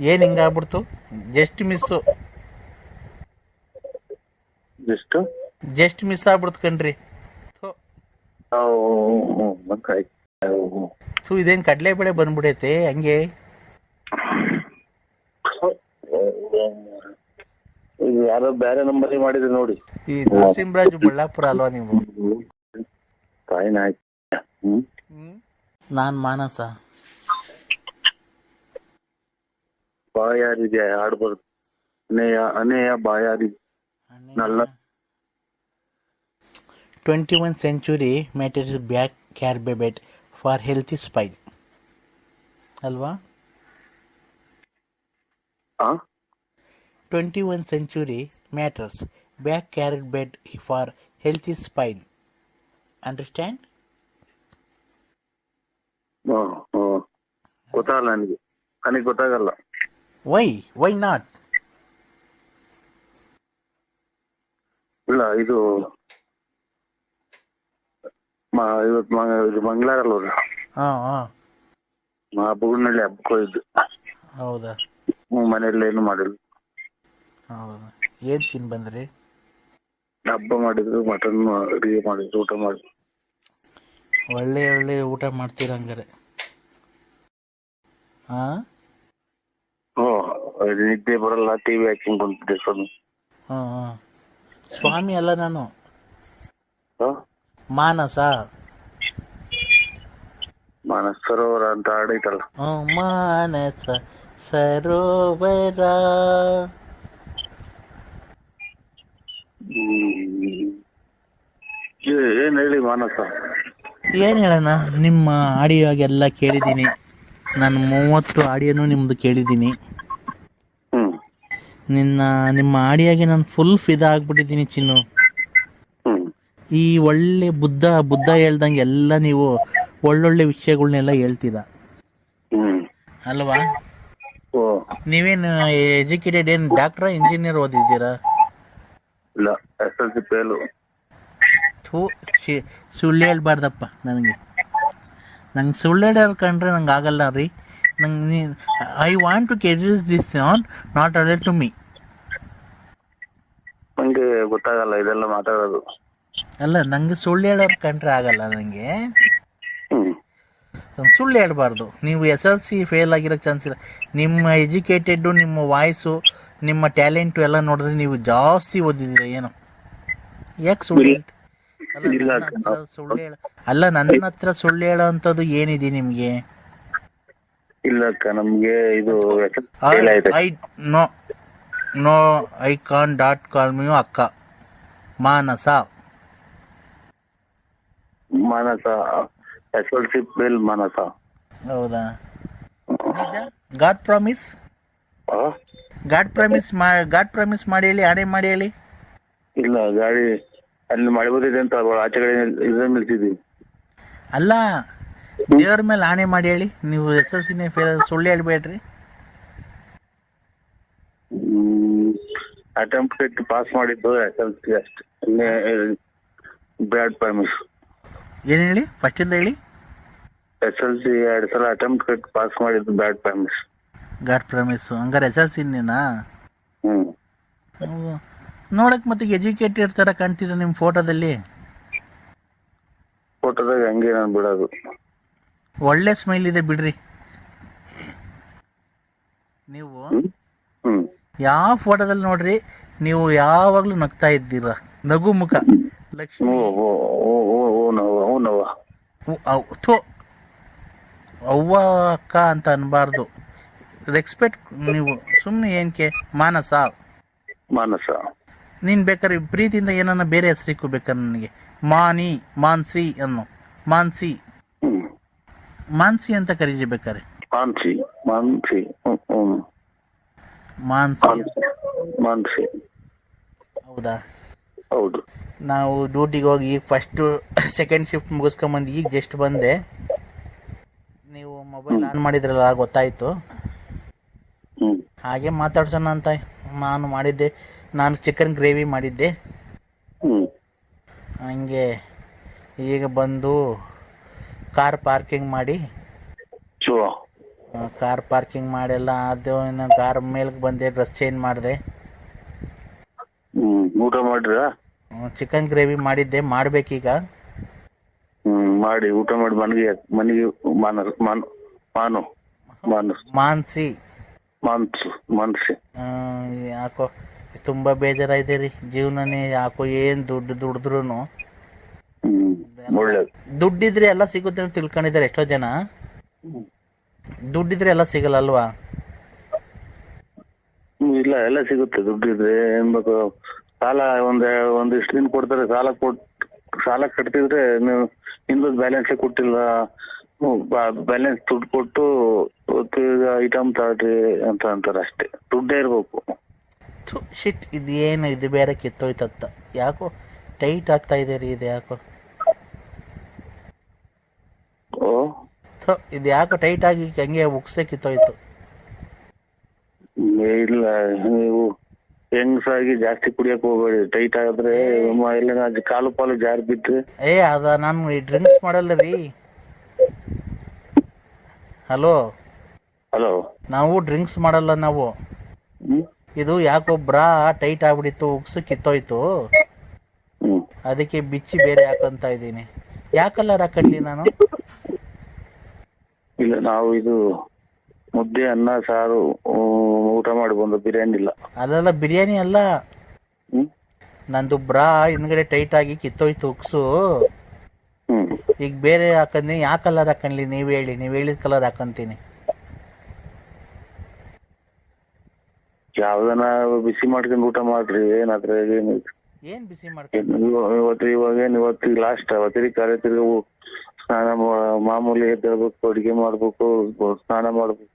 ಏನು ಹಿಂಗಾಗ್ಬಿಡ್ತು? Just miss, ಎಷ್ಟು just miss ಆಗ್ಬಿಡ್ತು ಕಣ್ರಿ. ಥೂ, ಇದೇನು ಕಡಲೆಬೇಳೆ ಬಂದ್ಬಿಡೈತೆ ಹಂಗೆ. ಇದು ಯಾರೋ ಬೇರೆ ನಂಬರ್ ಮಾಡಿದ್ರೆ ನೋಡಿ. ಈ ನರಸಿಂಹರಾಜು ಬಳ್ಳಾಪುರ ಅಲ್ವಾ ನೀವು? ನಾನ್ ಮಾನಸ. ಬಾಯಾರಿದೆ ಆಡ್ಬಾರ್ದು. ಅನೇಯ ಬಾಯಾರಿ ನಲ್ಲ. 21st century matters black carbabate for healthy spine ಅಲ್ವಾ? 21st century matters black carbabate for healthy spine. Understand? ಗೊತ್ತಾಗಲ್ಲ ನನಗೆ ಗೊತ್ತಾಗಲ್ಲ. Why not? ಇಲ್ಲ, ಇದು ಇವತ್ತು ಮಂಗಳವಾರ. ಬುಗುಡ್ನಳ್ಳಿ ಹಬ್ಬಕ್ಕೆ ಹೋಗಿದ್ದು. ಹೌದಾ? ಮನೆಯಲ್ಲಿ ಏನು ಮಾಡಿಲ್ಲ. ಹೌದಾ? ಏನ್ ತಿನ್ ಬಂದ್ರಿ? ಹಬ್ಬ ಮಾಡಿದ್ರು, ಮಟನ್ ಅಡಿಗೆ ಮಾಡಿದ್ರು, ಊಟ ಮಾಡಿದ್ರು. ಒಳ್ಳೆ ಊಟ ಮಾಡ್ತೀರ ಹಂಗಾರೆ. ನಿದ್ದೆ ಬರಲ್ಲ, ಟಿವಿ ಹಾಕಿಂಗ್ ಬಂದಿದ್ದೆ ಸ್ವಾಮಿ ಅಲ್ಲ ನಾನು, ಮಾನಸ. ಮಾನಸ ಸರೋವರ ಅಂತ ಆಡೈತಲ್ಲ. ಮಾನಸ ಸರೋವರ. ಏನ್ ಹೇಳಿ ಮಾನಸ? ಏನ್ ಹೇಳೋಣ, ನಿಮ್ಮ ಆಡಿಯೋಗೆಲ್ಲ ಕೇಳಿದ್ದೀನಿ ನಾನು. 30 ಆಡಿಯೋನು ನಿಮ್ದು ಕೇಳಿದ್ದೀನಿ. ನಿಮ್ಮ ಆಡಿಯೋಗೆ ನಾನು ಫುಲ್ ಫಿದಾ ಆಗ್ಬಿಟ್ಟಿದ್ದೀನಿ ಚಿನ್ನು. ಈ ಒಳ್ಳೆ ಬುದ್ಧ ಹೇಳ್ದಂಗೆ ಎಲ್ಲ ನೀವು ಒಳ್ಳೊಳ್ಳೆ ವಿಷಯಗಳನ್ನೆಲ್ಲ ಹೇಳ್ತೀರಾ ಅಲ್ವಾ? ನೀವೇನು ಎಜುಕೇಟೆಡ್, ಏನು ಡಾಕ್ಟ್ರಾ, ಇಂಜಿನಿಯರ್ ಓದಿದ್ದೀರಾ? ಇಲ್ಲ, SLC ಫೇಲು. ಸುಳ್ಳು ಹೇಳ್ಬಾರ್ದಪ್ಪ ನಂಗೆ ಸುಳ್ಳು ಹೇಳೋರು ಕಂಡ್ರೆ ನಂಗೆ ಆಗಲ್ಲ ರೀ. I want to curious this on not relate to me. ನಂಗೆ ಗೊತ್ತಾಗಲ್ಲ ಇದೆಲ್ಲ ಮಾತಾಡೋದು. ಅಲ್ಲ, ನಂಗೆ ಸುಳ್ಳು ಹೇಳೋರು ಕಂಡ್ರೆ ಆಗಲ್ಲ ನನಗೆ. ಸುಳ್ಳು ಹೇಳ್ಬಾರ್ದು. ನೀವು SLC ಫೇಲ್ ಆಗಿರೋ ಚಾನ್ಸ್ ಇಲ್ಲ. ನಿಮ್ಮ ಎಜುಕೇಟೆಡ್ಡು, ನಿಮ್ಮ ವಾಯ್ಸು, ನಿಮ್ಮ ಟ್ಯಾಲೆಂಟು ಎಲ್ಲ ನೋಡಿದ್ರೆ ನೀವು ಜಾಸ್ತಿ ಓದಿದ್ದೀರ. ಏನೋ ಯಾಕೆ ಸುಳ್ಳು ಹೇಳ್ತೀವಿ? ಅಲ್ಲ, ನನ್ನ ಹತ್ರ ಸುಳ್ಳು ಹೇಳೋ ಅಂಥದ್ದು ಏನಿದೆ ನಿಮಗೆ? ಇಲ್ಲಕ್ಕ, ನಮ್ಗೆ ಇದು no I can't call me ಅಕ್ಕ. Manasa SLC fail Manasa. ಹೌದಾ? ಗಾಡ್ ಪ್ರಾಮಿಸ್ ಮಾಡಿ ಹೇಳಿ, ಆಣೆ ಮಾಡಿ ಹೇಳಿ. ಇಲ್ಲ, ಗಾಡಿ ಅಲ್ಲಿ ಮಳೆ ಬಂದಿದೆ ಅಂತ ಆಚೆ ಕಡೆ ಇದ್ರ ನಿಲ್ಸಿದ್ವಿ. ಅಲ್ಲ, ದೇವ್ರ ಮೇಲೆ ಆಣೆ ಮಾಡಿ ಹೇಳಿ. ನೀವು SLC ಫೇಲ್, ಸುಳ್ಳು ಹೇಳ್ಬೇಡ್ರಿ. ಅಟೆಂಪ್ಟ್ ಪಾಸ್ ಮಾಡಿದ್ದು SLC ಅಷ್ಟೇ, ಬ್ಯಾಡ್ ಪ್ರಾಮಿಸ್. ಏನ್ ಹೇಳಿ? ಫಸ್ಟ್ ಇಂದ ಹೇಳಿ. SLC 2 ಸಲ ಅಟೆಂಪ್ಟ್ ಪಾಸ್ ಮಾಡಿದ್ದು ಬ್ಯಾಡ್ ಪ್ರಾಮಿಸ್. ಗಾಡ್ ಪ್ರಾಮಿಸ್ ಹಂಗಾರೆ SLC ನೋಡಕ್ ಮತ್ತೆ ಎಜುಕೇಟೆಡ್ ತರ ಕಾಣ್ತೀರ ನಿಮ್ ಫೋಟೋದಲ್ಲಿ. ಫೋಟೋದಾಗ ಹಂಗೆ ನಾನು ಬಿಡೋದು. ಒಳ್ಳೆ ಸ್ಮೈಲ್ ಇದೆ ಬಿಡ್ರಿ. ನೀವು ಯಾವ ಫೋಟೋದಲ್ಲಿ ನೋಡ್ರಿ, ನೀವು ಯಾವಾಗ್ಲೂ ನಗ್ತಾ ಇದ್ದೀರ, ನಗು ಮುಖ. ಲಕ್ಷ್ಮಿ ಅವ್ವ ಅಕ್ಕ ಅಂತ ಅನ್ಬಾರ್ದು. ರೆಸ್ಪೆಕ್ಟ್. ನೀವು ಸುಮ್ಮನೆ ಏನಕ್ಕೆ ಮಾನಸ ನೀನ್ ಬೇಕಾದ್ರೆ ಪ್ರೀತಿಯಿಂದ ಏನನ್ನ ಬೇರೆ ಹೆಸರಿಕ್ಕೂ ಬೇಕಾದ್ರೆ ನನಗೆ ಮಾನ್ಸಿ ಅನ್ನೋ. ಮಾನ್ಸಿ ಅಂತ ಕರೀರಿ ಬೇಕಾರೆ. ಮಾನ್ಸಿ. ಹೌದಾ? ಹೌದು. ನಾವು ಡ್ಯೂಟಿಗೆ ಹೋಗಿ ಈಗ ಫಸ್ಟ್ ಸೆಕೆಂಡ್ ಶಿಫ್ಟ್ ಮುಗಿಸ್ಕೊಂಬಂದು ಈಗ ಜಸ್ಟ್ ಬಂದೆ. ನೀವು ಮೊಬೈಲ್ ಆನ್ ಮಾಡಿದ್ರಲ್ಲ, ಗೊತ್ತಾಯ್ತು. ಹಾಗೆ ಮಾತಾಡ್ಸೋಣ ಅಂತ ನಾನು ಮಾಡಿದ್ದೆ. ನಾನು ಚಿಕನ್ ಗ್ರೇವಿ ಮಾಡಿದ್ದೆ. ಹಂಗೆ ಈಗ ಬಂದು ಕಾರ್ ಪಾರ್ಕಿಂಗ್ ಮಾಡಿ ಕಾರ್ ಪಾರ್ಕಿಂಗ್ ಮಾಡೆಲ್ಲ ಅದು ಇನ್ನು ಕಾರ್ ಮೇಲ್ಗೆ ಬಂದೆ, ಡ್ರೆಸ್ ಚೇಂಜ್ ಮಾಡಿದೆ, ಊಟ ಮಾಡ್ರಾ? ಚಿಕನ್ ಗ್ರೇವಿ ಮಾಡಿದ್ದೆ, ಮಾಡ್ಬೇಕೀಗ. ಮಾಡಿ ಊಟ ಮಾಡಿ ಮನೆಗೆ ಮಾನು ಮಾನ್ಸಿ ಮನ್ಸಿ. ಯಾಕೋ ತುಂಬಾ ಬೇಜಾರಾಯ್ತು ರೀ ಜೀವನನೇ. ಯಾಕೋ ಏನ್ ದುಡಿದ್ರು ಒಳ್ಳೇದು. ದುಡ್ಡಿದ್ರೆ ಎಲ್ಲ ಸಿಗುತ್ತೆ ಅಂತ ತಿಳ್ಕೊಂಡಿದ್ದಾರೆ ಎಷ್ಟೋ ಜನ. ದುಡ್ಡಿದ್ರೆ ಎಲ್ಲ ಸಿಗಲ್ಲ ಅಲ್ವಾ? ಇಲ್ಲ, ಎಲ್ಲ ಸಿಗುತ್ತೆ ದುಡ್ಡಿದ್ರೆ. ಏನ್ ಬೇಕು, ಸಾಲ ಒಂದಿಷ್ಟು ದಿನ ಕೊಡ್ತಾರೆ. ಸಾಲ ಕಟ್ತಿದ್ರೆ ನೀವು ಇನ್ನೊಂದು ಬ್ಯಾಲೆನ್ಸ್ ಕೊಟ್ಟಿಲ್ಲ, ಬ್ಯಾಲೆನ್ಸ್ ದುಡ್ಡು ಕೊಟ್ಟು ಐಟಮ್ ತಗೊಳ್ರಿ ಅಂತ ಅಂತಾರೆ ಅಷ್ಟೇ. ದುಡ್ಡೇ ಇರ್ಬೇಕು. ಶಿಟ್, ಇದು ಏನು ಇದು ಬೇರೆ ಕಿತ್ತೋಯ್ತತ್ತ. ಯಾಕೋ ಟೈಟ್ ಆಗ್ತಾ ಇದೆ ರೀ ಇದು. ಯಾಕೋ ಇದು ಯಾಕೋ ಟೈಟ್ ಆಗಿ ಹಂಗೆ ಉಕ್ಸೆ ಕಿತ್ತೋಯ್ತು. ಇಲ್ಲ, ನೀವು ಹೆಂಗ್ಸಾಗಿ ಜಾಸ್ತಿ ಕುಡಿಯಕ್ ಹೋಗ್ಬೇಡಿ. ಟೈಟ್ ಆಗಿದ್ರೆ ಎಲ್ಲ ಕಾಲು ಪಾಲು ಜಾರಿ ಬಿದ್ರೆ. ಅದ ನಾನು ಡ್ರಿಂಕ್ಸ್ ಮಾಡಲ್ಲ ರೀ. ಹಲೋ, ನಾವು ಡ್ರಿಂಕ್ಸ್ ಮಾಡಲ್ಲ ನಾವು. ಇದು ಯಾಕೋ ಬ್ರಾ ಟೈಟ್ ಆಗ್ಬಿಟ್ಟಿತ್ತು, ಉಕ್ಸು ಕಿತ್ತೋಯ್ತು. ಅದಕ್ಕೆ ಬಿಚ್ಚಿ ಬೇರೆ ಹಾಕಂತ ಇದ್ದೀನಿ. ಯಾಕಲ್ಲ ಹಾಕಡ್ಲಿ ನಾನು? ಇಲ್ಲ, ನಾವು ಇದು ಮುದ್ದೆ ಅನ್ನ ಸಾರು ಊಟ ಮಾಡಿ ಬಂದು, ಬಿರಿಯಾನಿ ಇಲ್ಲ. ಅಲ್ಲೆಲ್ಲ ಬಿರಿಯಾನಿ ಅಲ್ಲ, ನಂದು ಬ್ರಾ ಹಿಂದ್ಗಡೆ ಟೈಟ್ ಆಗಿ ಕಿತ್ತೋಯ್ತು ಉಕ್ಸು. ಈಗ ಬೇರೆ ಹಾಕಂದಿ. ಯಾವ ಕಲರ್ ಹಾಕನ್ಲಿ ನೀವ್ ಹೇಳಿ? ನೀವ್ ಹೇಳಿದ ಕಲರ್ ಹಾಕಂತೀನಿ. ಯಾವ್ದನ ಬಿಸಿ ಮಾಡ್ಕೊಂಡು ಊಟ ಮಾಡ್ರಿ. ಏನಾದ್ರೆ ಏನ್ ಬಿಸಿ ಮಾಡ್ಕೊಂಡು? ಇವತ್ತಿಗೆ ಲಾಸ್ಟ್. ಅವತ್ತಿಗೆ ಕಾರ್ಯ ತಿರ್ಗ ಸ್ನಾನ ಮಾಮೂಲಿ ಎದ್ದೇಳ್ಬೇಕು, ಅಡಿಗೆ ಮಾಡ್ಬೇಕು, ಸ್ನಾನ ಮಾಡ್ಬೇಕು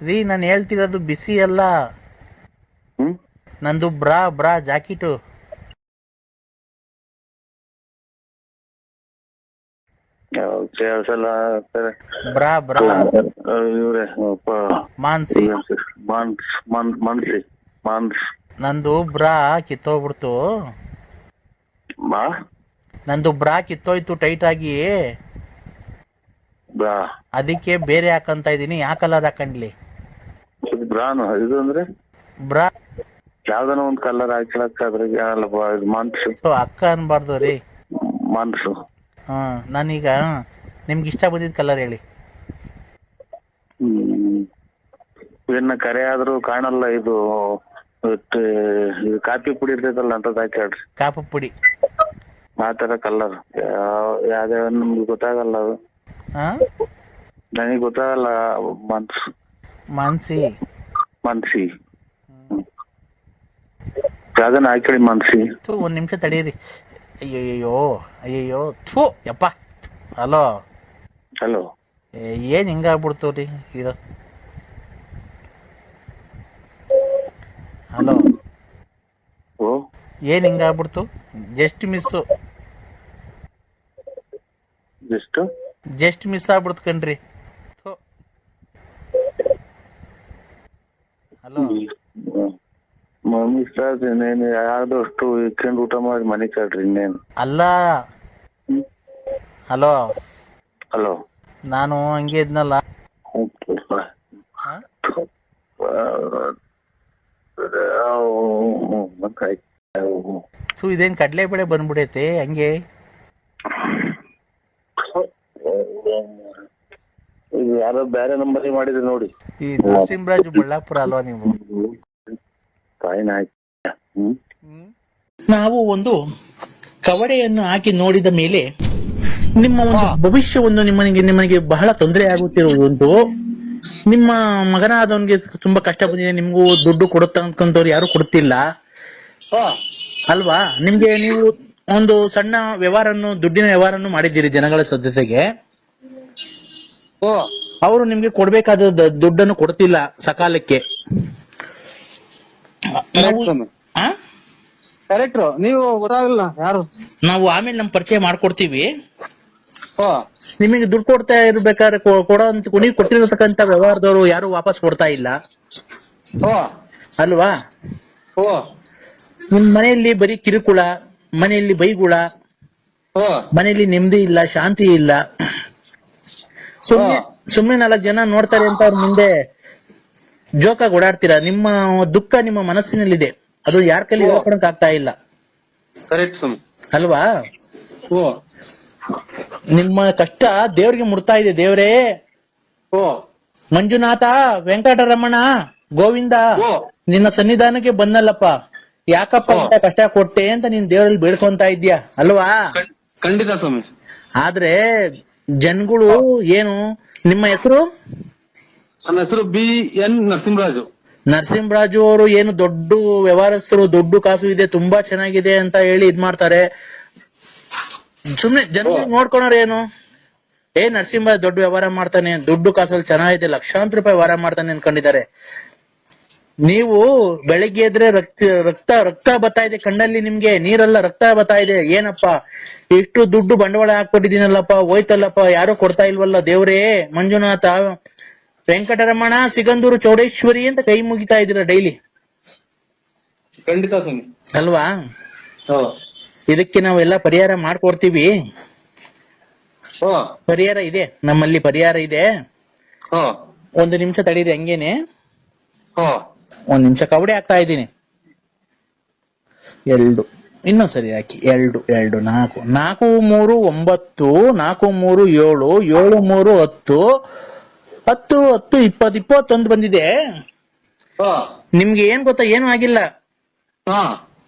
ರೀ. ನಾನು ಹೇಳ್ತಿರೋದು ಬಿಸಿ ಅಲ್ಲ, ನಂದು ಬ್ರಾ ಜಾಕೆಟು. ಬ್ರಾ ಇವ್ರೆ ಮಾನ್ಸಿ. ನಂದು ಬ್ರಾ ಕಿತ್ತೋಗ್ಬಿಡ್ತು. ನಂದು ಬ್ರಾ ಕಿತ್ತೋಯ್ತು ಟೈಟ್ ಆಗಿ. ಅದಕ್ಕೆ ಬೇರೆ ಹಾಕಂತ ಇದೀನಿ. ಯಾವ ಕಲರ್ ಹಾಕಂಡ್ಲಿ? ಇದು ಅಂದ್ರೆ ಬ್ರಾ ಯಾವ್ದನ ಒಂದ್ ಕಲರ್ ಹಾಕ್ಲಕ್ಕಾದ್ರೆ ಅಕ್ಕ ಅನ್ಬಾರ್ದು ರೀ. ಮನ್ಸು. ನಾನೀಗ ನಿಮ್ಗೆ ಇಷ್ಟ ಬಂದಿದ್ ಕಲರ್ ಹೇಳಿ. ಇದನ್ನ ಕರೆ ಆದ್ರೂ ಕಾಣಲ್ಲ. ಇದು ಕಾಫಿ ಪುಡಿ ಇರ್ತೈತಲ್ಲ, ಅಂತದ್ ಹಾಕಿ ಹೇಳ್ರಿ. ಕಾಪು ಪುಡಿ ಆ ತರ ಕಲರ್ ಯಾವ್ದೇ ನಮ್ಗೆ ಗೊತ್ತಾಗಲ್ಲ. ಅದು ನನಗೆ ಗೊತ್ತಾಗಲ್ಲ. ಮಾನ್ಸಿ ಯಾವ್ದನ್ನ ಹಾಕಿ ಮಾನ್ಸಿ. ಒಂದ್ ನಿಮಿಷ ತಡೀರಿ. ಅಯ್ಯಯ್ಯೋ ಥೂ ಯಪ್ಪ. ಹಲೋ, ಏನ್ ಹಿಂಗಾಗ್ಬಿಡ್ತು ರೀ ಇದು? ಹಲೋ, ಏನ್ ಹಿಂಗಾಗ್ಬಿಡ್ತು? ಜಸ್ಟ್ ಮಿಸ್ ಆಗ್ಬಿಡ್ತು ಕಣ್ರಿ. ಹಲೋ, ಯಾವ್ದಷ್ಟು ಇಕ್ಕೊಂಡು ಊಟ ಮಾಡಿ ಮನೆ ಕಳ್ರಿ. ಇನ್ನೇನು ಅಲ್ಲ. ಹಲೋ, ನಾನು ಹಂಗೆ ಇದ್ನಲ್ಲ. ಇದೇನ್ ಕಡ್ಲೆ ಬೇಳೆ ಬಂದ್ಬಿಡೈತೆ ಹಂಗೆ? ಯಾರೋ ಬೇರೆ ನಂಬರ್ ಮಾಡಿದ್ರೆ ನೋಡಿ. ಈ ನರಸಿಂಹರಾಜು ಬಳ್ಳಾಪುರ ಅಲ್ವಾ ನೀವು? ನಾವು ಒಂದು ಕವಡೆಯನ್ನು ಹಾಕಿ ನೋಡಿದ ಮೇಲೆ ನಿಮ್ಮ ಒಂದು ಭವಿಷ್ಯವನ್ನು ನಿಮಗೆ ಬಹಳ ತೊಂದರೆ ಆಗುತ್ತಿರುವುದು. ನಿಮ್ಮ ಮಗನಾದವನ್ಗೆ ತುಂಬಾ ಕಷ್ಟ ಬಂದಿದೆ. ನಿಮ್ಗೂ ದುಡ್ಡು ಕೊಡುತ್ತಂತವ್ರು ಯಾರು ಕೊಡ್ತಿಲ್ಲ ಅಲ್ವಾ? ನೀವು ಒಂದು ಸಣ್ಣ ದುಡ್ಡಿನ ವ್ಯವಹಾರನ್ನು ಮಾಡಿದ್ದೀರಿ ಜನಗಳ ಜೊತೆಗೆ. ಅವರು ನಿಮ್ಗೆ ಕೊಡ್ಬೇಕಾದ ದುಡ್ಡನ್ನು ಕೊಡ್ತಿಲ್ಲ ಸಕಾಲಕ್ಕೆ. ನೀವು ಗೊತ್ತಾಗಲ್ಲ ಯಾರು. ನಾವು ಆಮೇಲೆ ನಮ್ ಪರಿಚಯ ಮಾಡ್ಕೊಡ್ತೀವಿ. ನಿಮಗೆ ದುಡ್ಡು ಕೊಡ್ತಾ ಇರ್ಬೇಕಾದ್ರೆ ನೀವು ಕೊಟ್ಟಿರತಕ್ಕಂತ ವ್ಯವಹಾರದವರು ಯಾರು ವಾಪಸ್ ಕೊಡ್ತಾ ಇಲ್ಲ ಅಲ್ವಾ? ನಿಮ್ ಮನೆಯಲ್ಲಿ ಬರೀ ಕಿರುಕುಳ, ಮನೆಯಲ್ಲಿ ಬೈಗುಳ, ಮನೆಯಲ್ಲಿ ನೆಮ್ಮದಿ ಇಲ್ಲ, ಶಾಂತಿ ಇಲ್ಲ. ಸುಮ್ನೆ 4 ಜನ ನೋಡ್ತಾರೆ ಅಂತ ಅವ್ರ ಮುಂದೆ ಜೋಕಾಗಿ ಓಡಾಡ್ತೀರಾ. ನಿಮ್ಮ ದುಃಖ ನಿಮ್ಮ ಮನಸ್ಸಿನಲ್ಲಿದೆ, ಅದು ಯಾರ ಕೈಲಿ ಹೇಳ್ಕೊಳಕ್ ಆಗ್ತಾ ಇಲ್ಲ ಕರೆಕ್ಟ್ ಸ್ವಾಮಿ. ಅಲ್ವಾ? ಓ ನಿಮ್ಮ ಕಷ್ಟ ದೇವ್ರಿಗೆ ಮುಡ್ತಾ ಇದೆ. ದೇವ್ರೇ, ಓ ಮಂಜುನಾಥ, ವೆಂಕಟರಮಣ, ಗೋವಿಂದ, ಓ ನಿನ್ನ ಸನ್ನಿಧಾನಕ್ಕೆ ಬಂದಲ್ಲಪ್ಪ, ಯಾಕಪ್ಪ ಅಂತ ಕಷ್ಟ ಕೊಟ್ಟೆ ಅಂತ ನೀನ್ ದೇವರಲ್ಲಿ ಬೇಡ್ಕೊಂತ ಇದ್ಯಾ ಅಲ್ವಾ? ಖಂಡಿತ ಸ್ವಾಮಿ. ಆದ್ರೆ ಜನಗಳು ಏನು, ನಿಮ್ಮ ಹೆಸರು? ನನ್ನ ಹೆಸರು BN ನರಸಿಂಹರಾಜು. ನರಸಿಂಹರಾಜು ಅವರು ಏನು ದೊಡ್ಡ ವ್ಯವಹಾರಸ್ಥರು, ದುಡ್ಡು ಕಾಸು ಇದೆ, ತುಂಬಾ ಚೆನ್ನಾಗಿದೆ ಅಂತ ಹೇಳಿ ಇದ್ ಮಾಡ್ತಾರೆ. ಸುಮ್ನೆ ಜನಗಳು ನೋಡ್ಕೊಳೋರು ಏನು, ನರಸಿಂಹರಾಜ್ ದೊಡ್ಡ ವ್ಯವಹಾರ ಮಾಡ್ತಾನೆ, ದುಡ್ಡು ಕಾಸಲ್ಲಿ ಚೆನ್ನಾಗಿದೆ, ಲಕ್ಷಾಂತರ ರೂಪಾಯಿ ವ್ಯವಹಾರ ಮಾಡ್ತಾನೆ ಅನ್ಕೊಂಡಿದ್ದಾರೆ. ನೀವು ಬೆಳಿಗ್ಗೆ ಎದ್ರೆ ರಕ್ತ ಬರ್ತಾ ಇದೆ ಕಣ್ಣಲ್ಲಿ, ನಿಮ್ಗೆ ನೀರೆಲ್ಲ ರಕ್ತ ಬರ್ತಾ ಇದೆ. ಏನಪ್ಪಾ ಇಷ್ಟು ದುಡ್ಡು ಬಂಡವಾಳ ಹಾಕ್ಬಿಟ್ಟಿದ್ದೀನಲ್ಲಪ್ಪ, ಹೋಯ್ತಲ್ಲಪ್ಪ, ಯಾರು ಕೊಡ್ತಾ ಇಲ್ವಲ್ಲ ದೇವ್ರೇ, ಮಂಜುನಾಥ, ವೆಂಕಟರಮಣ, ಸಿಗಂದೂರು, ಚೌಡೇಶ್ವರಿ ಅಂತ ಕೈ ಮುಗಿತಾ ಇದೀರ ಡೈಲಿ ಖಂಡಿತ ಸ್ವಾಮಿ ಅಲ್ವಾ? ಇದಕ್ಕೆ ನಾವೆಲ್ಲ ಪರಿಹಾರ ಮಾಡ್ಕೊಡ್ತೀವಿ. ಪರಿಹಾರ ಇದೆ, ನಮ್ಮಲ್ಲಿ ಪರಿಹಾರ ಇದೆ. 1 ನಿಮಿಷ ತಡೀರಿ, ಹಂಗೇನೆ 1 ನಿಮಿಷ ಕವಡೆ ಹಾಕ್ತಾ ಇದ್ದೀನಿ. 2 ಇನ್ನೊಂದ್ ಸರಿ ಹಾಕಿ. 2 2 4 4 3 9 4 3 7 7 3 10 10 10 20 21 ಬಂದಿದೆ. ನಿಮ್ಗೆ ಏನ್ ಗೊತ್ತಾ, ಏನು ಆಗಿಲ್ಲ.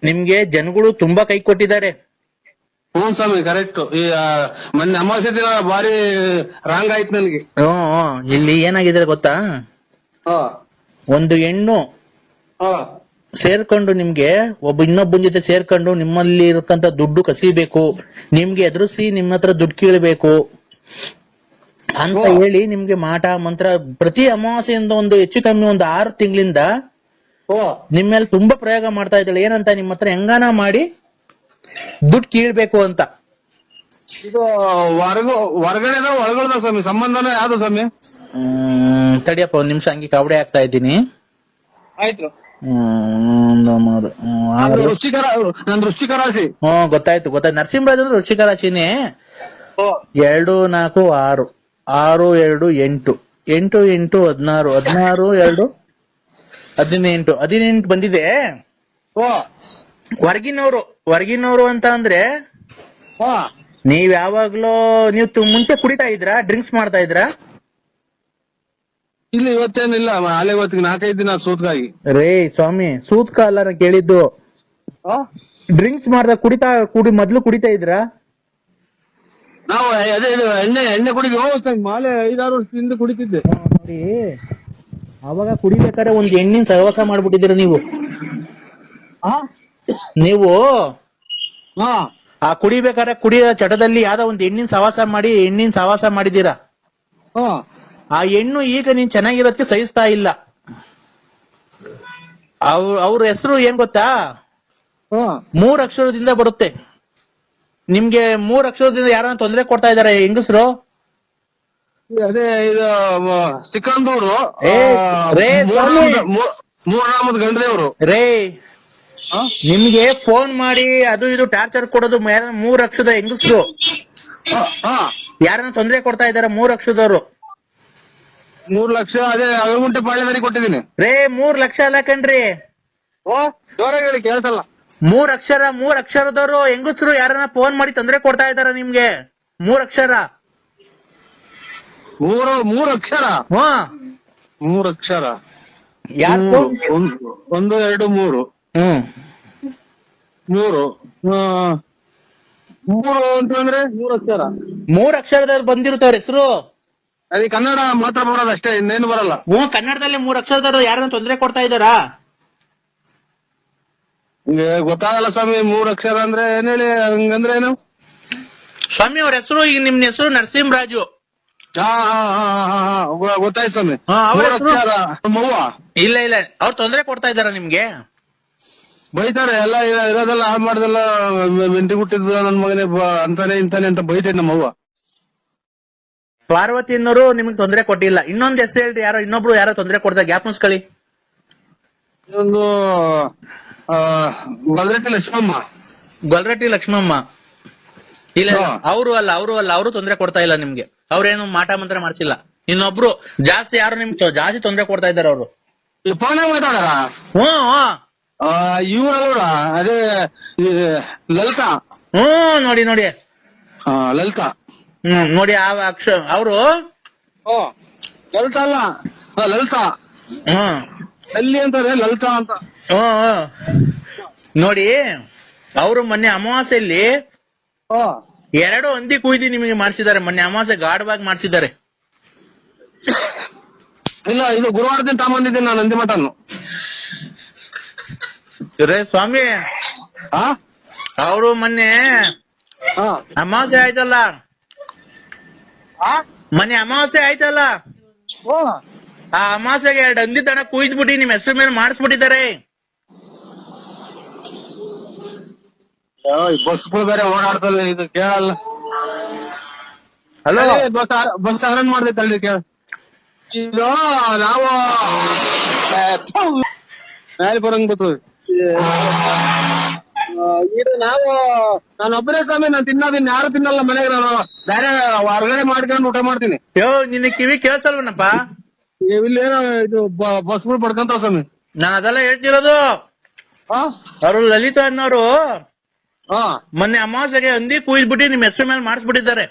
ನಿಮ್ಗೆ ಜನಗಳು ತುಂಬಾ ಕೈ ಕೊಟ್ಟಿದ್ದಾರೆ. ಹ್ಞೂ ಸ್ವಾಮಿ ಕರೆಕ್ಟ್. ಈ ಮೊನ್ನೆ ಅಮಾವಾಸ್ಯೆ ದಿನ ಬಾರಿ ರಾಂಗ್ ಆಯ್ತು ನನ್ಗೆ. ಇಲ್ಲಿ ಏನಾಗಿದೆ ಗೊತ್ತಾ, ಒಂದು ಹೆಣ್ಣು ಸೇರ್ಕೊಂಡು ನಿಮ್ಗೆ ಇನ್ನೊಬ್ಬನ ಜೊತೆ ಸೇರ್ಕೊಂಡು ನಿಮ್ಮಲ್ಲಿ ಇರತಕ್ಕಂತ ದುಡ್ಡು ಕಸಿಬೇಕು, ನಿಮ್ಗೆ ಎದುರಿಸಿ ನಿಮ್ಮ ಹತ್ರ ದುಡ್ಡು ಕೀಳ್ಬೇಕು ಅಂತ ಹೇಳಿ ನಿಮ್ಗೆ ಮಾಟ ಮಂತ್ರ ಪ್ರತಿ ಅಮಾವಾಸ್ಯೆಯಿಂದ ಒಂದು ಹೆಚ್ಚು ಕಮ್ಮಿ 6 ತಿಂಗಳಿಂದ ನಿಮ್ಮ ಮೇಲೆ ತುಂಬಾ ಪ್ರಯೋಗ ಮಾಡ್ತಾ ಇದ್ದಾಳೆ. ಏನಂತ, ನಿಮ್ಮ ಹತ್ರ ಹೆಂಗಾನ ಮಾಡಿ ದುಡ್ಡು ಕೀಳ್ಬೇಕು ಅಂತ. ಇದು ಹೊರಗಡೆ ಒಳಗಡೆ ಸ್ವಾಮಿ, ಸಂಬಂಧನ ಯಾವ್ದು ಸ್ವಾಮಿ? ತಡಿಯಪ್ಪ 1 ನಿಮಿಷ, ಹಂಗೆ ಕವಡೆ ಹಾಕ್ತಾ ಇದ್ದೀನಿ. ಆಯ್ತು. 1 3 6 ವೃಶ್ಚಿಕ ರಾಶಿ. ಗೊತ್ತಾಯ್ತು. ನರಸಿಂಹರಾಜ್ ಅಂದ್ರೆ ವೃಶ್ಚಿಕ ರಾಶಿನೇ. 2 4 6 6 2 8 8 8 16 16 2 18 ಬಂದಿದೆ. ಹೊರಗಿನವರು ಅಂತ ಅಂದ್ರೆ ನೀವ್ ಯಾವಾಗ್ಲೂ ಮುಂಚೆ ಕುಡಿತಾ ಇದ್ರಾ, ಡ್ರಿಂಕ್ಸ್ ಮಾಡ್ತಾ ಇದ್ರಾ? ಇಲ್ಲ, ಇವತ್ತೇನಿಲ್ಲ, ಹಾಲೆ ಇವತ್ತಿಗೆ 4-5 ದಿನ ಸೂತ್ಕಾಗಿ. ರೇ ಸ್ವಾಮಿ, ಸೂತ್ಕ ಅಲ್ಲ ಕೇಳಿದ್ದು. ಡ್ರಿಂಕ್ಸ್ ಮೊದ್ಲು ಕುಡಿತಾ ಇದ್ರಾ? ನಾವು ಅದೇ ಎಣ್ಣೆ ಕುಡಿದ್ವಿ. ಮಾಲೆ 5-6 ವರ್ಷದಿಂದ ಕುಡಿತಿದ್ದೆ ನೋಡಿ. ಅವಾಗ ಕುಡಿಬೇಕಾದ್ರೆ ಒಂದ್ ಎಣ್ಣಿನ ಸಹವಾಸ ಮಾಡ್ಬಿಟ್ಟಿದ್ದೀರ ನೀವು. ಆ ಕುಡಿಬೇಕಾದ್ರೆ ಕುಡಿಯೋ ಚಟದಲ್ಲಿ ಯಾವ್ದೋ ಒಂದ್ ಎಣ್ಣಿನ ಸಹವಾಸ ಮಾಡಿದೀರಾ. ಆ ಹೆಣ್ಣು ಈಗ ನೀನ್ ಚೆನ್ನಾಗಿರೋದಕ್ಕೆ ಸಹಿಸ್ತಾ ಇಲ್ಲ. ಅವ್ರ ಹೆಸರು ಏನ್ ಗೊತ್ತಾ? 3 ಅಕ್ಷರದಿಂದ ಬರುತ್ತೆ. ನಿಮ್ಗೆ 3 ಅಕ್ಷರದಿಂದ ಯಾರನ್ನ ತೊಂದರೆ ಕೊಡ್ತಾ ಇದಾರೆ ಹೆಂಗಸರು? ಅದೇ ಇದು ಸಿಕಂದೂರು, ಮೂರ್ನಾಮದ ಗಂಡದೇವ್ರು. ರೇ, ನಿಮ್ಗೆ ಫೋನ್ ಮಾಡಿ ಅದು ಇದು ಟಾರ್ಚರ್ ಕೊಡೋದು 3 ಅಕ್ಷರದ ಹೆಂಗಸರು ಯಾರನ್ನ ತೊಂದರೆ ಕೊಡ್ತಾ ಇದಾರೆ. 3 ಅಕ್ಷರದವ್ರು. 3 ಲಕ್ಷ ಅದೇ ಅಗಲಗುಂಟೆ ಪಾಳ್ಯದಲ್ಲಿ ಕೊಟ್ಟಿದ್ದೀನಿ. ರೇ, 3 ಲಕ್ಷ ಅಲ್ಲ ಕಣ್ರಿ. ಜೋರಾಗಿ ಹೇಳಿ, ಕೇಳ್ಸಲ್ಲ. 3 ಅಕ್ಷರದವರು ಹೆಂಗಸರು ಯಾರನ್ನ ಫೋನ್ ಮಾಡಿ ತೊಂದರೆ ಕೊಡ್ತಾ ಇದಾರ ನಿಮ್ಗೆ. 3 ಅಕ್ಷರ. 3 ಅಕ್ಷರ. 3 ಅಕ್ಷರ. 1 2 3 3 ಅಂತಂದ್ರೆ 3 ಅಕ್ಷರ. 3 ಅಕ್ಷರದವ್ರು ಬಂದಿರ್ತಾರ ಹೆಸರು. ಅದೇ ಕನ್ನಡ ಮಾತ್ರ ಬರೋದು ಅಷ್ಟೇ, ಇನ್ನೇನು ಬರಲ್ಲ. ಕನ್ನಡದಲ್ಲಿ 3 ಅಕ್ಷರದವ್ರು ಯಾರನ್ನ ತೊಂದರೆ ಕೊಡ್ತಾ ಇದಾರಾ? ಗೊತ್ತಾಗಲ್ಲ ಸ್ವಾಮಿ. 3 ಅಕ್ಷರ ಅಂದ್ರೆ ಏನ್ ಹೇಳಿ, ಹಂಗಂದ್ರೆ ಏನು ಸ್ವಾಮಿ? ಅವ್ರ ಹೆಸರು, ಈಗ ನಿಮ್ ಹೆಸರು ನರಸಿಂಹರಾಜು. ಗೊತ್ತಾಯ್ತು ಸ್ವಾಮಿ. ಮವ್ವ ಇಲ್ಲ, ಅವ್ರು ತೊಂದರೆ ಕೊಡ್ತಾ ಇದಾರ ನಿಮ್ಗೆ? ಬೈತಾರೆ, ಎಲ್ಲ ಇರೋದೆಲ್ಲ ಹಾಳು ಮಾಡ್ದೆಲ್ಲ ಮೆಂಟಿ ಹುಟ್ಟಿದ್ ನನ್ ಮಗನೇ ಅಂತಾನೆ ಇಂತಾನೆ ಅಂತ ಬೈತೈತೆ ನಮ್ಮವ್ವ. ಪಾರ್ವತಿ ಅನ್ನೋರು ನಿಮ್ಗೆ ತೊಂದರೆ ಕೊಟ್ಟಿಲ್ಲ. ಇನ್ನೊಂದ್ ಹೆಸರು ಹೇಳ್ರಿ, ಇನ್ನೊಬ್ರು ಯಾರೋ ತೊಂದರೆ ಕೊಡ್ತಾರೆ, ಗ್ಯಾಪ್ ಮುಸ್ಕಳಿ. ಒಂದು ಗೊಲ್ರಟ್ಟಿ ಲಕ್ಷ್ಮಮ್ಮ. ಇಲ್ಲ, ಅವರು ತೊಂದರೆ ಕೊಡ್ತಾ ಇಲ್ಲ ನಿಮ್ಗೆ. ಅವ್ರೇನು ಮಾಟ ಮಂತ್ರ ಮಾಡ್ಸಿಲ್ಲ. ಇನ್ನೊಬ್ರು ಜಾಸ್ತಿ ಯಾರು ನಿಮ್ಗೆ ಜಾಸ್ತಿ ತೊಂದರೆ ಕೊಡ್ತಾ ಇದಾರೆ ಅವರು. ಈ ಫೋನ್ ಮಾತಾಡಾರ ಹ್ಮ್ ಇವ್ರ ಅದೇ ಈ ಲಲಿತಾ. ನೋಡಿ ಲಲಿತಾ ನೋಡಿ ಅವರು ಲಲಿತಾ ಅಲ್ಲ ಲಲಿತಾ ಅಲ್ಲಿ ಅಂತಾರೆ ಲಲಿತಾ ಅಂತ. ನೋಡಿ ಅವರು ಮೊನ್ನೆ ಅಮಾವಾಸ್ಯೆಯಲ್ಲಿ 2 ಹಂದಿ ಕುಯ್ದು ನಿಮಗೆ ಮಾಡಿಸಿದ್ದಾರೆ. ಮೊನ್ನೆ ಅಮಾವಾಸ್ಯೆ ಗಾಢವಾಗಿ ಮಾಡಿಸಿದ್ದಾರೆ. ಇಲ್ಲ ಇದು ಗುರುವಾರ ದಿನ ತಗೊಂಡಿದ್ದೀನಿ ನಾನು ನಂದಿ ಮಟನ್ನು. ರೇ ಸ್ವಾಮಿ ಅವರು ಮೊನ್ನೆ ಅಮಾವಾಸ್ಯೆ ಆಯ್ತಲ್ಲ, ಮೊನ್ನೆ ಅಮಾವಾಸ್ಯೆ ಆಯ್ತಲ್ಲ, ಆ ಅಮಾವಾಸ್ಯೆಗೆ 2 ಹಂದಿ ತನ ಕುಯ್ದ್ಬಿಟ್ಟು ನಿಮ್ ಹೆಸರು ಮೇಲೆ ಮಾಡಿಸ್ಬಿಟ್ಟಿದ್ದಾರೆ. ಬಸ್ಗಳು ಬೇರೆ ಓಡಾಡ್ತಲ್ಲ, ಇದು ಕೇಳಲ್ಲ. ಹಲೋ ಬಸ್ ಅರೇಂಜ್ ಮಾಡ್ದೈತಲ್ರಿ ಕೇಳ. ಇದು ನಾವು ಮೇಲೆ ಬರಂಗ್ ಬರ್ತದೆ. ಇದು ನಾನು ಒಬ್ಬರೇ ಸ್ವಾಮಿ, ನಾನು ತಿನ್ನೋದಿನ್ ಯಾರು ತಿನ್ನಲ್ಲ ಮನೆಗೆ. ನಾನು ಬೇರೆ ಹೊರಗಡೆ ಮಾಡ್ಕೊಂಡು ಊಟ ಮಾಡ್ತೀನಿ. ನಿನ್ನ ಕಿವಿ ಕೇಳ್ಸಲ್ವನಪ್ಪ? ಇಲ್ಲೇನೋ ಇದು ಬಸ್ಗಳು ಪಡ್ಕೊಂತಾವ ಸ್ವಾಮಿ. ನಾನು ಅದೆಲ್ಲ ಹೇಳ್ತಿರೋದು. ಅವರು ಲಲಿತಾ ಅನ್ನೋರು ಮೊನ್ನೆ ಅಮಾವಾಸ್ಯೆಗೆ ಹಂದಿ ಕುಯ್ದ್ಬಿಟ್ಟು ನಿಮ್ ಹೆಸರು ಮೇಲೆ ಮಾಡಿಸ್ಬಿಟ್ಟಿದ್ದಾರೆ.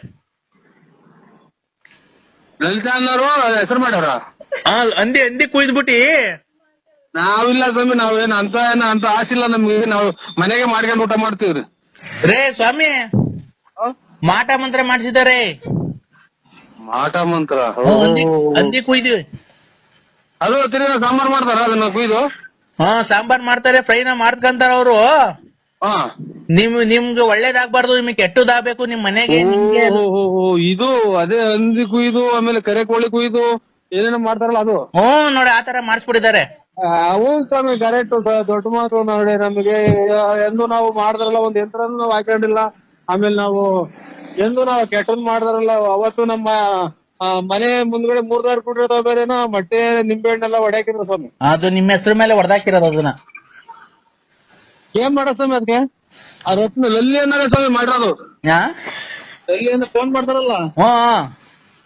ಲಲಿತಾ ಅನ್ನೋರು ಹೆಸರು ಮಾಡ್ಯಾರ? ಹಂದಿ ಕುಯ್ದ್ಬಿಟ್ಟಿ. ನಾವಿಲ್ಲ ಸ್ವಾಮಿ, ನಾವೇನು ಅಂತ ಆಸೆ ಇಲ್ಲ ನಮ್ಗೆ. ನಾವು ಮನೆಗೆ ಮಾಡ್ಕೊಂಡು ಊಟ ಮಾಡ್ತೀವ್ರಿ. ರೇ ಸ್ವಾಮಿ, ಮಾಟ ಮಂತ್ರ ಮಾಡಿಸಿದ್ದಾರೆ. ಮಾಟ ಮಂತ್ರ ಹಂದಿ ಕುಯ್ದಿವಿ. ಅದು ತಿರ್ಗಾ ಸಾಂಬಾರ್ ಮಾಡ್ತಾರ ಅದನ್ನ ಕುಯ್ದು? ಸಾಂಬಾರ್ ಮಾಡ್ತಾರೆ, ಫ್ರೈನ ಮಾಡ್ಕಂತಾರ ಅವರು. ನಿಮ್ಗೆ ಒಳ್ಳೇದಾಗ್ಬಾರ್ದು, ನಿಮ್ಗೆ ಕೆಟ್ಟದಾಗ್ಬೇಕು ನಿಮ್ ಮನೆಗೆ. ಇದು ಅದೇ ಹಂದಿ ಕುಯ್ದು ಆಮೇಲೆ ಕರೆ ಕೋಳಿ ಕುಯ್ದು ಏನೇನೋ ಮಾಡ್ತಾರಲ್ಲ ಅದು? ನೋಡಿ ಆತರ ಮಾಡಿಸ್ಬಿಟ್ಟಿದ್ದಾರೆ. ಅವು ಸ್ವಾಮಿ ಕರೆಕ್ಟ್, ದೊಡ್ಡ ಮಾತು ನೋಡಿ. ನಮಗೆ ಎಂದು ನಾವು ಮಾಡಿದ್ರಲ್ಲ ಒಂದ್ ಯಂತ್ರನೂ ನಾವು ಹಾಕೊಂಡಿಲ್ಲ. ಆಮೇಲೆ ನಾವು ಎಂದು ನಾವು ಕೆಟ್ಟದ್ ಮಾಡಿದ್ರಲ್ಲ, ಅವತ್ತು ನಮ್ಮ ಮನೆ ಮುಂದ್ಗಡೆ 3 ಕುಟ್ರೆ ತಗೋಬೇರೇನೋ ಮೊಟ್ಟೆ ನಿಂಬೆ ಹಣ್ಣೆಲ್ಲ ಹೊಡ್ಯಾಕಿದ್ರು ಸ್ವಾಮಿ. ಅದು ನಿಮ್ಮ ಹೆಸರು ಮೇಲೆ ಹೊಡೆದಾಕಿರೋದು. ಅದನ್ನ ಏನ್ ಮಾಡೋ ಸ್ವಾಮಿ ಅದಕ್ಕೆ? ಆ ರತ್ನ ಲಲ್ಲಿ ಅನ್ನೋದೇ ಸ್ವಾಮಿ ಮಾಡಿರೋದು. ಲಲ್ಲಿ ಅಂದ್ರೆ ಫೋನ್ ಮಾಡ್ತಾರಲ್ಲ,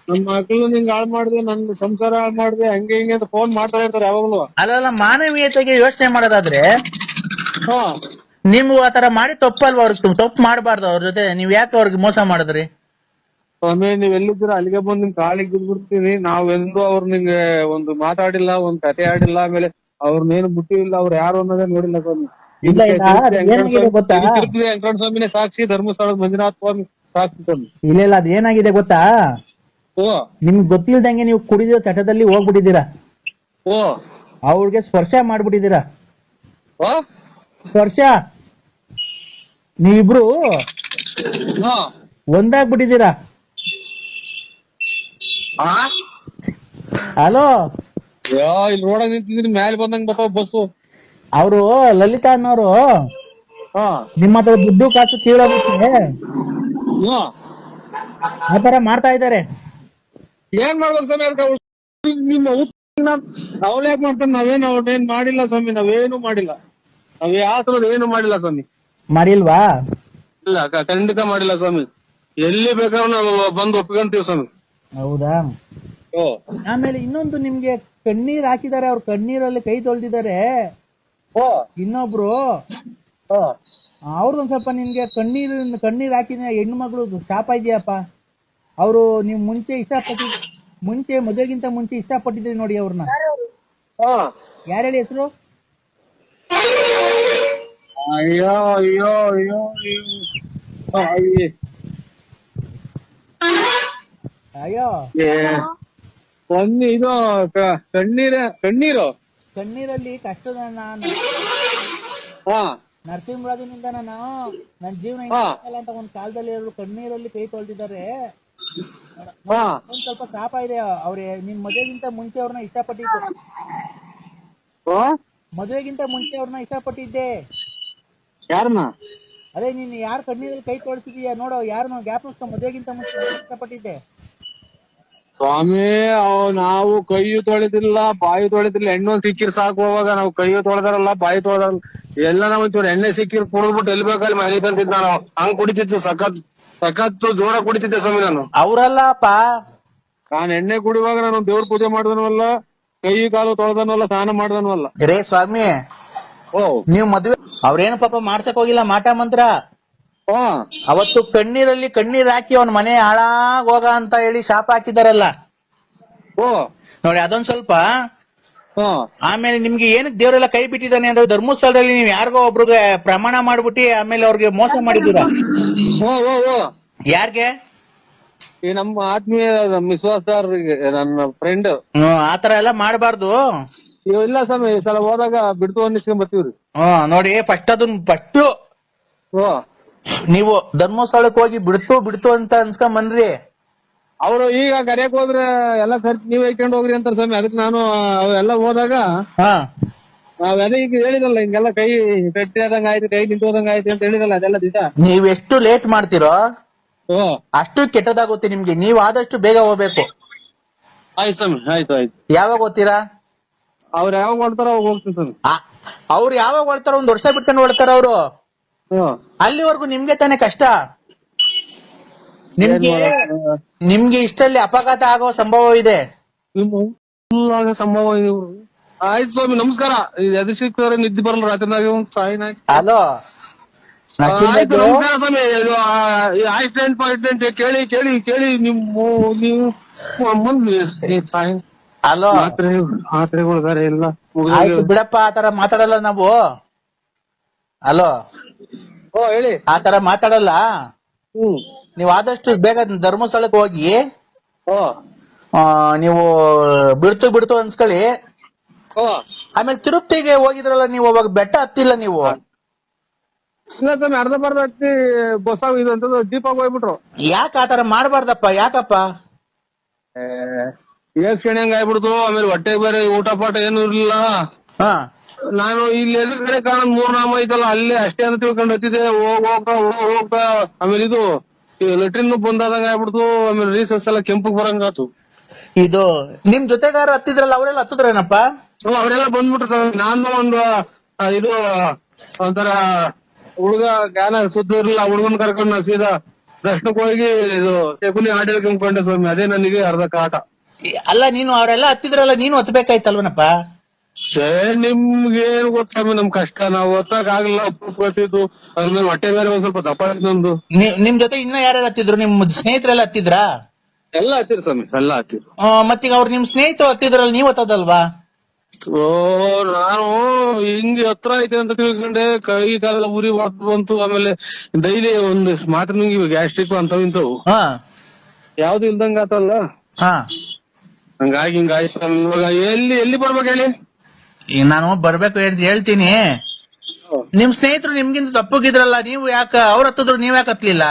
ನನ್ ಮಕ್ಳು ನಿಂಗ್ ಹಾಳ್ ಮಾಡ್ದೆ, ನನ್ ಸಂಸಾರ ಹಾಳ್ ಮಾಡ್ದೆ, ಹಂಗೆ ಹಿಂಗೆ ಅಂತ ಫೋನ್ ಮಾಡ್ತಾ ಇರ್ತಾರೆ ಯಾವಾಗ್ಲೂ. ಅಲ್ಲ ಮಾನವೀಯತೆಗೆ ಯೋಚನೆ ಮಾಡೋದಾದ್ರೆ ನೀವು ಆತರ ಮಾಡಿ ತಪ್ಪಲ್ವಾ? ಅವ್ರಿಗೆ ತಪ್ಪು ಮಾಡಬಾರ್ದು. ಅವ್ರ ಜೊತೆ ನೀವ್ ಯಾಕೆ ಅವ್ರಿಗೆ ಮೋಸ ಮಾಡಿದ್ರಿ? ಸ್ವಾಮಿ ನೀವ್ ಎಲ್ಲಿದ್ದೀರ ಅಲ್ಲಿಗೆ ಬಂದು ನಿಮ್ ಕಾಲಿಗೆ ಬಿದ್ಬಿಡ್ತೀನಿ. ನಾವೆಂದು ಅವ್ರು ನಿಂಗೆ ಒಂದು ಮಾತಾಡಿಲ್ಲ, ಒಂದ್ ಕತೆ ಆಡಿಲ್ಲ, ಆಮೇಲೆ ಅವ್ರನ್ನೇನು ಮುಟ್ಟಿಲ್ಲ, ಅವ್ರು ಯಾರು ಅನ್ನೋದೇ ನೋಡಿಲ್ಲ ಸ್ವಾಮಿ. ವೆಂಕಟ ಸ್ವಾಮಿನೇ ಸಾಕ್ಷಿ, ಧರ್ಮಸ್ಥಳದ ಮಂಜುನಾಥ ಸ್ವಾಮಿ ಸಾಕ್ಷಿ ಸ್ವಾಮಿ. ಇಲ್ಲ ಅದ್ ಏನಾಗಿದೆ ಗೊತ್ತಾ? ನಿಮ್ಗೆ ಗೊತ್ತಿಲ್ದಂಗೆ ನೀವು ಕುಡಿದಿರೋ ಚಟದಲ್ಲಿ ಹೋಗ್ಬಿಟ್ಟಿದ್ದೀರಾ. ಅವ್ರಿಗೆ ಸ್ಪರ್ಶ ಮಾಡ್ಬಿಟ್ಟಿದ್ದೀರಾ. ಸ್ಪರ್ಶ ನೀವಿಬ್ರು ಒಂದಾಗ್ಬಿಟ್ಟಿದ್ದೀರಾ. ಹಲೋ, ಇಲ್ಲಿ ರೋಡ ನಿಂತಿದ್ರಿ, ಮ್ಯಾಲೆ ಬಂದಂಗ್ ಬರ್ತಾವ ಬಸ್ಸು. ಅವರು ಲಲಿತಾ ಅನ್ನೋರು ನಿಮ್ಮ ಹತ್ರ ದುಡ್ಡು ಕಾಸು ಕೀಳೋದಕ್ಕೆ ಆತರ ಮಾಡ್ತಾ ಇದ್ದಾರೆ. ಏನ್ ಮಾಡ್ಬೇಕು ಸ್ವಾಮಿ? ನಿಮ್ಮ ಅವ್ಳು ಯಾಕೆ ಮಾಡ್ತಾನೆ? ಅವ್ರೇನ್ ಮಾಡಿಲ್ಲ ಸ್ವಾಮಿ, ನಾವೇನು ಮಾಡಿಲ್ಲ. ನಾವ್ ಯಾವ್ದು ಏನು ಮಾಡಿಲ್ಲ ಸ್ವಾಮಿ. ಮಾಡಿಲ್ವಾ? ಇಲ್ಲ, ಖಂಡಿತ ಮಾಡಿಲ್ಲ ಸ್ವಾಮಿ. ಎಲ್ಲಿ ಬೇಕಾದ್ರೂ ನಾವು ಬಂದು ಒಪ್ಕೊಂತೀವಿ ಸ್ವಾಮಿ. ಹೌದಾ? ಆಮೇಲೆ ಇನ್ನೊಂದು, ನಿಮ್ಗೆ ಕಣ್ಣೀರ್ ಹಾಕಿದ್ದಾರೆ, ಅವ್ರ ಕಣ್ಣೀರಲ್ಲಿ ಕೈ ತೊಳ್ದಿದ್ದಾರೆ. ಇನ್ನೊಬ್ರು ಅವ್ರದೊಂದ್ ಸ್ವಲ್ಪ ನಿಮ್ಗೆ ಕಣ್ಣೀರ್ ಹಾಕಿದ ಹೆಣ್ಣು ಮಗಳು ಶಾಪ ಇದೆಯಪ್ಪ. ಅವರು ನೀವು ಮುಂಚೆ ಮದುವೆಗಿಂತ ಮುಂಚೆ ಇಷ್ಟಪಟ್ಟಿದ್ರಿ ನೋಡಿ ಅವ್ರನ್ನ. ಯಾರು ಹೇಳಿ ಹೆಸರು? ಅಯ್ಯೋ ಅಯ್ಯೋ ಅಯ್ಯೋ ಅಯ್ಯೋ, ಇದು ಕಣ್ಣೀರಲ್ಲಿ ಕಷ್ಟದ ನರಸಿಂಹರಾಜನಿಂದ ನನ್ನ ಜೀವನ ಅಂತ ಒಂದ್ ಕಾಲದಲ್ಲಿ ಕಣ್ಣೀರಲ್ಲಿ ಕೈ ತೊಳ್ದಿದ್ದಾರೆ. ಒಂದ್ ಸ್ವಲ್ಪ ಶಾಪ ಇದೆ. ಅವ್ರೆ ನಿಮ್ ಮದುವೆಗಿಂತ ಮುಂಚೆ ಅವ್ರನ್ನ ಇಷ್ಟಪಟ್ಟಿದ್ದು. ಮದುವೆಗಿಂತ ಮುಂಚೆ ಅವ್ರನ್ನ ಇಷ್ಟಪಟ್ಟಿದ್ದೆ. ಯಾರನ್ನ? ಅದೇ ನೀನ್ ಯಾರು ಕಣ್ಣೀರಲ್ಲಿ ಕೈ ತೊಳ್ಸಿದೀಯ ನೋಡೋ, ಯಾರನ್ನ ಜ್ಞಾಪಕ ಮದುವೆಗಿಂತ ಮುಂಚೆ ಇಷ್ಟಪಟ್ಟಿದ್ದೆ. ಸ್ವಾಮಿ ನಾವು ಕೈಯು ತೊಳೆದಿಲ್ಲ, ಬಾಯಿ ತೊಳೆದಿಲ್ಲ. ಎಣ್ಣೆ ಸಿಕ್ಕಿರ್ ಸಾಕು. ಹೋವಾಗ ನಾವು ಕೈಯು ತೊಳೆದಾರಲ್ಲ, ಬಾಯಿ ತೊಳೆದಾರಲ್ಲ, ಎಲ್ಲ ನಾವ್ ಒಂಚೂರು ಎಣ್ಣೆ ಸಿಕ್ಕಿರ್ ಕುಡಿದ್ಬಿಟ್ಟು ಎಲ್ಲಿ ಬೇಕಲ್ಲಿ ಮನೆ ತಂತಿದ್ದ ನಾವು. ಹಂಗ್ ಕುಡಿತಿತ್ತು, ಸಖತ್ತು ಜೋರ ಕುಡಿತಿದ್ದೆ ಸ್ವಾಮಿ ನಾನು. ಅವ್ರಲ್ಲಪ್ಪ, ನಾನ್ ಎಣ್ಣೆ ಕುಡಿಯುವಾಗ ನಾನು ದೇವ್ರ ಪೂಜೆ ಮಾಡ್ದನವಲ್ಲ, ಕೈ ಕಾಲು ತೊಳೆದನವಲ್ಲ, ಸ್ನಾನ ಮಾಡ್ದನವಲ್ಲ. ರೇ ಸ್ವಾಮಿ, ಓ ನೀವ್ ಮದ್ವೆ ಅವ್ರೇನು ಪಾಪ ಮಾಡ್ಸಕ್ ಹೋಗಿಲ್ಲ ಮಾಟ ಮಂತ್ರ. ಓ ಅವತ್ತು ಕಣ್ಣೀರಲ್ಲಿ ಕಣ್ಣೀರ್ ಹಾಕಿ ಅವ್ನ ಮನೆ ಹಾಳಾಗ್ ಹೋಗ ಅಂತ ಹೇಳಿ ಶಾಪ ಹಾಕಿದಾರಲ್ಲ ಓ ನೋಡಿ, ಅದೊಂದ್ ಸ್ವಲ್ಪ. ಹಾ ಆಮೇಲೆ ನಿಮ್ಗೆ ಏನಕ್ಕೆ ದೇವರೆಲ್ಲ ಕೈ ಬಿಟ್ಟಿದ್ದಾನೆ ಅಂದ್ರೆ ಧರ್ಮಸ್ಥಳದಲ್ಲಿ ನೀವ್ ಯಾರಿಗೋ ಒಬ್ರಿಗೆ ಪ್ರಮಾಣ ಮಾಡ್ಬಿಟ್ಟು ಆಮೇಲೆ ಅವ್ರಿಗೆ ಮೋಸ ಮಾಡಿದ್ದೀರಾ. ಓ ಓ ಓ ಯಾರ್ಗೆ? ಈ ನಮ್ಮ ಆತ್ಮೀಯ ವಿಶ್ವಾಸದಾರರಿಗೆ, ನನ್ನ ಫ್ರೆಂಡ್. ಆತರ ಎಲ್ಲ ಮಾಡಬಾರ್ದು. ಇಲ್ಲ ಸ್ವಾಮಿ, ಈ ಸಲ ಹೋದಾಗ ಬಿಡ್ತು ಅನ್ನಿಸ್ಕೊಂಡ್ ಬರ್ತೀವ್ರಿ. ನೋಡಿ, ಫಸ್ಟ್ ಓ ನೀವು ಧರ್ಮಸ್ಥಳಕ್ಕೆ ಹೋಗಿ ಬಿಡ್ತು ಅಂತ ಅನ್ಸ್ಕೊಂಡ್ ಬಂದ್ರಿ. ಅವ್ರು ಈಗ ಕರೆಯಕ್ ಹೋದ್ರೆ ಎಲ್ಲ ಖರ್ಚು ನೀವ್ ಹೇಳ್ಕೊಂಡ್ ಹೋಗ್ರಿ ಅಂತಾರ ಸ್ವಾಮಿ. ಅದಕ್ಕೆ ನಾನು ಎಲ್ಲ ಹೋದಾಗ ನಾವೆಲ್ಲ ಈಗ ಹೇಳಿದಲ್ಲ, ಹಿಂಗೆಲ್ಲ ಕೈ ಗಟ್ಟಿ ಆದಂಗ ಆಯ್ತು, ಕೈ ನಿಂತೋದಂಗ ಆಯ್ತು ಅಂತ ಹೇಳಿದಲ್ಲ, ಅದೆಲ್ಲ ದಿವಸ ನೀವ್ ಎಷ್ಟು ಲೇಟ್ ಮಾಡ್ತೀರೋ ಓ ಅಷ್ಟು ಕೆಟ್ಟದಾಗುತ್ತೆ ನಿಮ್ಗೆ. ನೀವ್ ಆದಷ್ಟು ಬೇಗ ಹೋಗ್ಬೇಕು. ಆಯ್ತು ಸ್ವಾಮಿ, ಆಯ್ತು ಆಯ್ತು. ಯಾವಾಗ ಹೋಗ್ತೀರಾ? ಅವ್ರು ಯಾವಾಗ ಹೊಡ್ತಾರ ಅವಾಗ ಹೋಗ್ತೀನಿ ಸ್ವಾಮಿ. ಅವ್ರು ಯಾವಾಗ ಹೊಡ್ತಾರ? 1 ವರ್ಷ ಬಿಟ್ಕೊಂಡು ಹೊಡ್ತಾರ ಅವ್ರು. ಹ್ಮ್ ಅಲ್ಲಿವರೆಗೂ ನಿಮ್ಗೆ ತಾನೇ ಕಷ್ಟ. ನಿಮ್ಗೆ ಇಷ್ಟಲ್ಲಿ ಅಪಘಾತ ಆಗೋ ಸಂಭವ ಇದೆ. ಸಂಭವ ಇದೆ. ಆಯ್ತು ಸ್ವಾಮಿ, ನಮಸ್ಕಾರ. ಎದು ಸಿಕ್ತವ್ರೆ ನಿದ್ದೆ ಬರಲ್ಲ ರಾತ್ರಿನಾಗ ಸಾಯಿನ. ಹಲೋ ಆಯ್ತು, ನಮಸ್ಕಾರ ಸ್ವಾಮಿ. ಇದು ಆಕ್ಸಿಡೆಂಟ್ ಕೇಳಿ ಕೇಳಿ ಕೇಳಿ ನೀವು ಸಾಯಿ ಹಲೋ ಮಾತ್ರೆಗಳು ಬೇರೆ ಇಲ್ಲ. ಬಿಡಪ್ಪ, ಆತರ ಮಾತಾಡಲ್ಲ ನಾವು. ಹಲೋ, ಓ ಹೇಳಿ. ಆತರ ಮಾತಾಡಲ್ಲ. ಹ್ಮ್ ನೀವ್ ಆದಷ್ಟು ಬೇಗ ಧರ್ಮಸ್ಥಳಕ್ಕೆ ಹೋಗಿ ಓ ನೀವು ಬಿಡ್ತು ಅನ್ಸ್ಕೊಳ್ಳಿ. ಓ ಆಮೇಲೆ ತಿರುಪತಿಗೆ ಹೋಗಿದ್ರಲ್ಲ ನೀವು, ಅವಾಗ ಬೆಟ್ಟ ಹತ್ತಿಲ್ಲ ನೀವು. ಇಲ್ಲ ಸ್ವಾಮಿ, ಅರ್ಧ ಬರ್ಧ ಹತ್ತಿ ಬಸ್ ಇದು ಅಂತ ದೀಪಾಗ ಹೋಗ್ಬಿಟ್ರು. ಯಾಕೆ ಆತರ ಮಾಡ್ಬಾರ್ದಪ್ಪ? ಯಾಕಪ್ಪ? ಕ್ಷಣ ಹಂಗ ಆಗ್ಬಿಡ್ತು. ಆಮೇಲೆ ಹೊಟ್ಟೆ ಬೇರೆ ಊಟ ಪಾಠ ಏನು ಇರ್ಲಿಲ್ಲ. ನಾನು ಇಲ್ಲಿ ಎದುರುಗಡೆ ಕಾಣ 3 ನಾಮ ಐತಲ್ಲ, ಅಲ್ಲೇ ಅಷ್ಟೇ ಅಂತ ತಿಳ್ಕೊಂಡು ಹತ್ತಿದೆ. ಹೋಗ್ತಾ ಆಮೇಲೆ ಇದು ಲೆಟ್ರಿನ್ ಬಂದಾದಂಗ ಆಗ್ಬಿಡ್ತು. ಆಮೇಲೆ ರೀಸಸ್ ಎಲ್ಲ ಕೆಂಪಗ್ ಬರಂಗಾತು. ಇದು ನಿಮ್ ಜೊತೆಗಾರ ಹತ್ತಿದ್ರಲ್ಲ, ಅವರೆಲ್ಲ ಹತ್ತಿದ್ರೇನಪ್ಪ? ಅವರೆಲ್ಲ ಬಂದ್ಬಿಟ್ರು ಸ್ವಾಮಿ. ನಾನು ಒಂದು ಇದು ಒಂಥರ ಹುಡುಗ ಜ್ಞಾನ ಸುದ್ದಿ ಇರ್ಲಿಲ್ಲ, ಹುಡುಗನ್ ಕರ್ಕೊಂಡು ಸೀದಾ ದರ್ಶನಕ್ಕೆ ಹೋಗಿ ಇದು ತೆಗುಲಿ ಆಡಿ ಕಂಡ್ಕೊಂಡೆ ಸ್ವಾಮಿ. ಅದೇ ನನಗೆ ಅರ್ಧ ಕಾಟ. ಅಲ್ಲ, ನೀನು ಅವರೆಲ್ಲ ಹತ್ತಿದ್ರಲ್ಲ, ನೀನು ಹತ್ಬೇಕಾಯ್ತಲ್ವನಪ್ಪ? ನಿಮ್ಗೆ ಏನ್ ಗೊತ್ತ ಸ್ವಾಮಿ, ನಮ್ ಕಷ್ಟ. ನಾವು ಹೊತ್ತಾಗ ಆಗ್ಲಿಲ್ಲ, ಗೊತ್ತಿದ್ದು. ಅದ್ಮೇಲೆ ಹೊಟ್ಟೆ ಬೇರೆ ಒಂದ್ ಸ್ವಲ್ಪ ದಪ್ಪ ನಮ್ದು. ನಿಮ್ ಜೊತೆ ಇನ್ನ ಯಾರ್ಯಾರು ಹತ್ತಿದ್ರು? ನಿಮ್ ಸ್ನೇಹಿತರೆಲ್ಲ ಹತ್ತಿದ್ರಾ? ಎಲ್ಲ ಹತ್ತಿರ ಸ್ವಾಮಿ, ಎಲ್ಲ ಹತ್ತಿರ. ಮತ್ತೀಗ ಅವ್ರು ನಿಮ್ ಸ್ನೇಹಿತರು ಹತ್ತಿದ್ರಲ್ಲ, ನೀವ್ ಹತ್ತದಲ್ವಾ? ಓ ನಾನು ಹಿಂಗೆ ಹತ್ರ ಐತೆ ಅಂತ ತಿಳ್ಕೊಂಡೆ. ಕೈ ಕಾಲ ಉರಿ ಬಂತು. ಆಮೇಲೆ ಡೈಲಿ ಒಂದು ಮಾತ್ರ ನುಂಗಿವಿ, ಗ್ಯಾಸ್ಟ್ರಿಕ್ ಅಂತವ್ ಇಂತವು ಯಾವ್ದು ಇಲ್ದಂಗ ಆತಲ್ಲ. ಹಿಂಗಾಗಿ ಸ್ವಾಮಿ. ಇವಾಗ ಎಲ್ಲಿ ಬರ್ಬೇಕು ಹೇಳಿ? ಈಗ ನಾನು ಬರ್ಬೇಕು ಹೇಳ್ತೀನಿ. ನಿಮ್ ಸ್ನೇಹಿತರು ನಿಮ್ಗಿಂತ ತಪ್ಪಗಿದ್ರಲ್ಲ, ನೀವು ಯಾಕ ಅವ್ರ ಹತ್ತಿದ್ರು ನೀವ್ ಯಾಕೆ ಹತ್ಲಿಲ್ಲ?